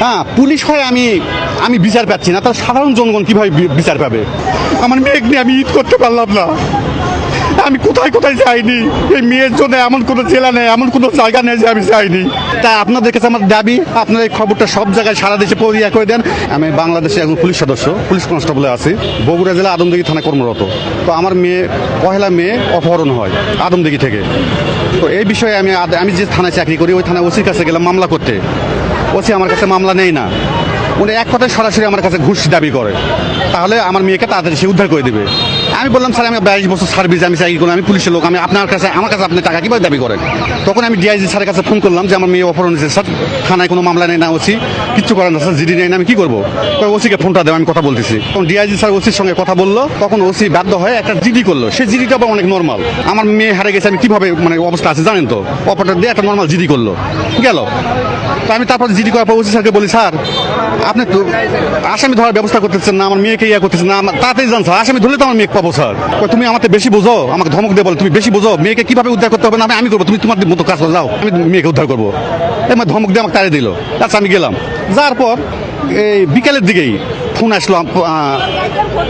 হ্যাঁ, পুলিশ হয় আমি আমি বিচার পাচ্ছি না, তার সাধারণ জনগণ কিভাবে বিচার পাবে? আমার মেয়েকে নিয়ে আমি ঈদ করতে পারলাম না। আমি কোথায় কোথায় যাইনি, এই মেয়ের জন্য এমন কোনো জেলা নেই, এমন কোনো জায়গা নেই যে আমি যাইনি। তাই আপনাদের কাছে আমার দাবি, আপনার এই খবরটা সব জায়গায় সারা দেশে পরিয়া করে দেন। আমি বাংলাদেশে একজন পুলিশ সদস্য, পুলিশ কনস্টেবলে আছি, বগুড়া জেলা আদমদিঘি থানায় কর্মরত। তো আমার মেয়ে পহেলা মেয়ে অপহরণ হয় আদমদিঘি থেকে। তো এই বিষয়ে আমি যে থানায় চাকরি করি ওই থানায় ওসির কাছে গেলাম মামলা করতে। ওসি আমার কাছে মামলা নেই না, উনি এক কথায় সরাসরি আমার কাছে ঘুষ দাবি করে, তাহলে আমার মেয়েকে তাড়াতাড়ি সে উদ্ধার করে দেবে। আমি বললাম স্যার আমি 22 বছর সার্ভিস, আমি চাকরি করি, আমি পুলিশের লোক, আমি আমার কাছে আপনি টাকা কীভাবে দাবি করেন? তখন আমি ডিআইজি স্যারের কাছে ফোন করলাম যে আমার মেয়ে অপহরণ হয়েছে স্যার, থানায় কোনো মামলা নেই না, ওসি কিচ্ছু করেন না স্যার, জিডি নেই না, আমি কী করবো? তো ওসিকে ফোনটা দেবো, আমি কথা বলতেছি। তখন ডিআইজি স্যার ওসির সঙ্গে কথা বললো, তখন ওসি বাধ্য হয়ে একটা জিডি করলো। সেই জিডিটা আবার অনেক নর্মাল। আমার মেয়ে হারে গেছে, আমি কীভাবে মানে অবস্থা আছে জানেন তো, অপারেটর দিয়ে একটা নর্মাল জিডি করলো, গেল। তো আমি তারপর জিডি করার পর ওসি স্যারকে বলি স্যার আপনি তো আসামি ধরার ব্যবস্থা করতেছেন না, আমার মেয়েকে ইয়া করতেছেন না, তাড়াতাড়ি জান স্যার, আসামি ধরলে তো আমার মেয়েকে পাবো স্যার। তুমি আমাকে বেশি বোঝো, আমাকে ধমক দিয়ে বলো তুমি বেশি বোঝো, মেয়েকে কিভাবে উদ্ধার করতে হবে না আমি করবো, তুমি তোমার মতো কাজ করে যাও, আমি মেয়েকে উদ্ধার করবো। এবার ধমক দিয়ে আমাকে তাড়িয়ে দিল। আচ্ছা আমি গেলাম, যাওয়ার পর এই বিকালের দিকেই ফোন আসলো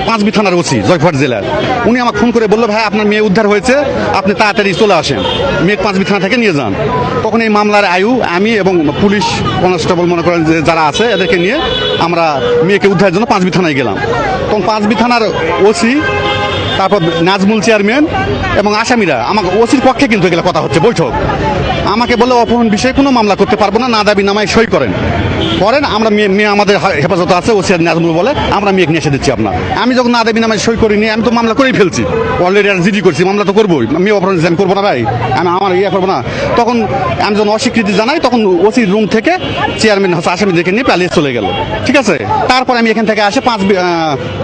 পাঁচবি থানার ওসি জয়পুরহাট জেলার। উনি আমাকে ফোন করে বললো ভাই আপনার মেয়ে উদ্ধার হয়েছে, আপনি তাড়াতাড়ি চলে আসেন, মেয়ে পাঁচবি থানা থেকে নিয়ে যান। তখন এই মামলার আয়ু আমি এবং পুলিশ কনস্টেবল মনে করেন যে যারা আছে এদেরকে নিয়ে আমরা মেয়েকে উদ্ধারের জন্য পাঁচবি থানায় গেলাম। তখন পাঁচবি থানার ওসি, তারপর নাজমুল চেয়ারম্যান এবং আসামিরা আমাকে ওসির পক্ষে কিন্তু এগুলো কথা হচ্ছে বৈঠক, আমাকে বলে অপহরণ বিষয়ে কোনো মামলা করতে পারবো না, না দাবি নামায় সই করেন, আমরা মেয়ে আমাদের হেফাজতে আছে। ওসি নাজমুল বলে আমরা মেয়েকে নিয়ে এসে দিচ্ছি আপনার। আমি যখন না দাবি নামায় সই করিনি, আমি তো মামলা করেই ফেলছি অলরেডি, আর জিডি করছি, মামলা তো করবোই, মেয়ে অপহরণ আমি করবো না ভাই, আমি আমার ইয়ে করবো না। তখন আমি যখন অস্বীকৃতি জানাই তখন ওসির রুম থেকে চেয়ারম্যান হচ্ছে আসামিদেরকে নিয়ে পালিয়ে চলে গেল, ঠিক আছে। তারপর আমি এখান থেকে আসে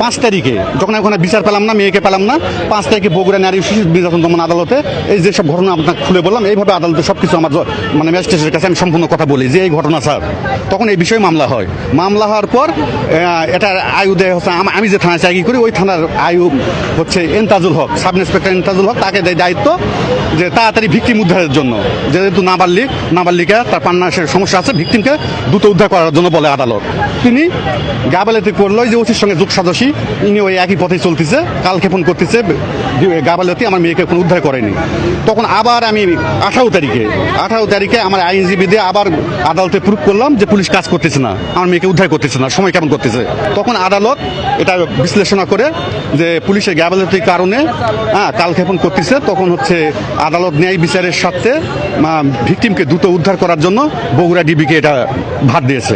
5 তারিখে, যখন ওখানে বিচার পেলাম না, মেয়েকে পেলাম না, 5 তারিখে বগুড়া নারী শিশু নির্যাতন দমন আদালতে এই যেসব ঘটনা আপনাকে খুলে বললাম, এইভাবে আদালতে সব কিছু আমার মানে ম্যাজিস্ট্রেটের কাছে আমি সম্পূর্ণ কথা বলি যে এই ঘটনা স্যার। তখন এই বিষয়ে মামলা হয়। মামলা হওয়ার পর এটার আয়ু দেয় হচ্ছে আমি যে থানায় চাকরি করি ওই থানার আয়ু হচ্ছে এন্তাজুল হক, সাব ইন্সপেক্টর এন্তাজুল হক, তাকে দেয় দায়িত্ব যে তাড়াতাড়ি ভিকটিম উদ্ধারের জন্য, যেহেতু নাবালিকা তার পান্নাসের সমস্যা আছে, ভিকটিমকে দ্রুত উদ্ধার করার জন্য বলে আদালত। তিনি গাফেলতি করলো যে ওসির সঙ্গে যোগসাজশী, ইনি ওই একই পথে চলতেছে, কালক্ষেপণ করতেছে, গাফেলতি আমার মেয়েকে কোনো উদ্ধার করেনি। তখন আবার আমি 18 তারিখে আমার আইনজীবী দিয়ে আবার আদালতে প্রুফ করলাম যে পুলিশ কাজ করতেছে না, আমার মেয়েকে উদ্ধার করতেছে না, সময় কেমন করতেছে। তখন আদালত এটা বিশ্লেষণ করে যে পুলিশের গাফেলতির কারণে কালক্ষেপণ করতেছে। তখন হচ্ছে আদালত ন্যায় বিচারের স্বার্থে ভিকটিমকে দ্রুত উদ্ধার করার জন্য বগুড়া ডিবিকে এটা ভার দিয়েছে।